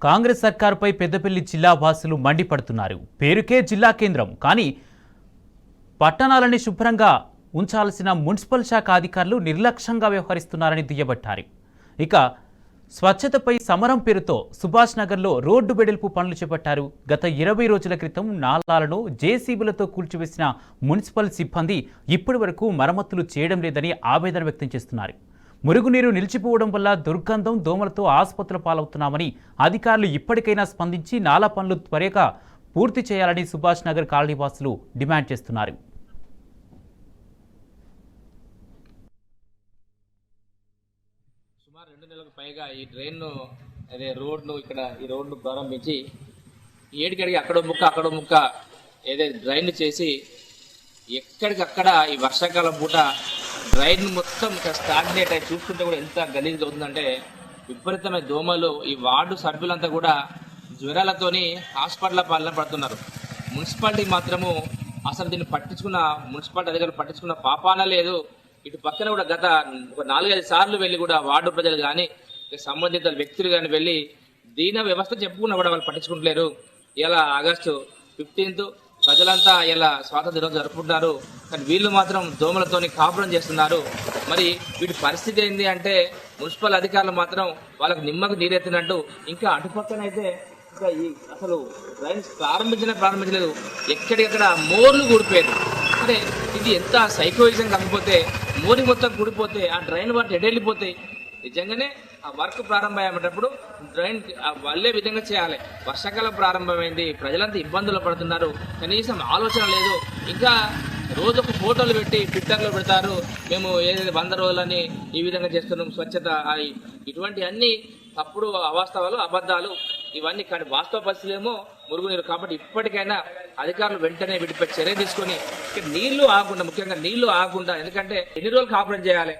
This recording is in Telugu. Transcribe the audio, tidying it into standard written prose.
కాంగ్రెస్ సర్కారుపై పెద్దపల్లి జిల్లా వాసులు మండిపడుతున్నారు. పేరుకే జిల్లా కేంద్రం, కానీ పట్టణాలని శుభ్రంగా ఉంచాల్సిన మున్సిపల్ శాఖ అధికారులు నిర్లక్ష్యంగా వ్యవహరిస్తున్నారని దుయ్యబట్టారు. ఇక స్వచ్ఛతపై సమరం పేరుతో సుభాష్ నగర్లో రోడ్డు వెడల్పు పనులు చేపట్టారు. గత 20 రోజుల క్రితం నాలాలను జేసీబీలతో కూల్చివేసిన మున్సిపల్ సిబ్బంది ఇప్పటి వరకు మరమ్మతులు చేయడం లేదని ఆవేదన వ్యక్తం చేస్తున్నారు. మురుగునీరు నిలిచిపోవడం వల్ల దుర్గంధం, దోమలతో ఆసుపత్రుల పాలవుతున్నామని అధికారులు ఇప్పటికైనా స్పందించి నాలా పనులు త్వరగా పూర్తి చేయాలని సుభాష్ నగర్ కాలనీ వాసులు డిమాండ్ చేస్తున్నారు. సుమారు 2 నెలలకు పైగా ఈ డ్రైన్ను రోడ్ను ఇక్కడ ఈ రోడ్ను ప్రారంభించి ఏడికడికి అక్కడో ముక్క ఏదైతే డ్రైన్ చేసి ఎక్కడికక్కడ ఈ వర్షాకాలం పూట డ్రైన్ మొత్తం స్టాగ్నేట్ అయి చూస్తుంటే కూడా ఎంత గలీజ్గా అవుతుందంటే విపరీతమైన దోమలు. ఈ వార్డు సభ్యులంతా కూడా జ్వరాలతోని హాస్పిటల్ పాలన పడుతున్నారు. మున్సిపాలిటీ మాత్రము అసలు దీన్ని పట్టించుకున్న మున్సిపాలిటీ అధికారులు పట్టించుకున్న పాపాన లేదు. ఇటు పక్కన కూడా గత 4-5 సార్లు వెళ్ళి కూడా వార్డు ప్రజలు కానీ సంబంధిత వ్యక్తులు కానీ వెళ్ళి దీన వ్యవస్థ చెప్పుకున్నా కూడా వాళ్ళు పట్టించుకుంటలేరు. ఇలా ఆగస్టు 15 ప్రజలంతా ఇలా స్వాతంత్ర దినోత్సవం జరుపుకుంటున్నారు, కానీ వీళ్ళు మాత్రం దోమలతోని కాపురం చేస్తున్నారు. మరి వీటి పరిస్థితి ఏంటి అంటే మున్సిపల్ అధికారులు మాత్రం వాళ్ళకు నిమ్మకు నీరెత్తినట్టు ఇంకా అటుపక్కనైతే ఇంకా ఈ అసలు డ్రైన్స్ ప్రారంభించలేదు, ఎక్కడికక్కడ మోర్లు కూడిపోయారు. అంటే ఇది ఎంత సైకోయిజం కాకపోతే మోరి మొత్తం కూడిపోతే ఆ డ్రైన్ వాటి ఎడెళ్ళిపోతాయి. నిజంగానే ఆ వర్క్ ప్రారంభమయ్యేటప్పుడు డ్రైన్ వల్లే విధంగా చేయాలి. వర్షాకాలం ప్రారంభమైంది, ప్రజలంతా ఇబ్బందులు పడుతున్నారు, కనీసం ఆలోచన లేదు. ఇంకా రోజుకు ఫోటోలు పెట్టి ట్విట్టర్లో పెడతారు, మేము ఏదైతే 100 రోజులని ఈ విధంగా చేస్తున్నాం స్వచ్ఛత. ఇటువంటి అన్ని తప్పుడు అవాస్తవాలు, అబద్ధాలు ఇవన్నీ. కానీ వాస్తవ పరిస్థితులేమో మురుగునీరు. కాబట్టి ఇప్పటికైనా అధికారులు వెంటనే వీటిపై చర్య తీసుకొని నీళ్లు ఆగకుండా, ముఖ్యంగా నీళ్లు ఆగకుండా, ఎందుకంటే ఎన్ని రోజులు కాపురం చేయాలి.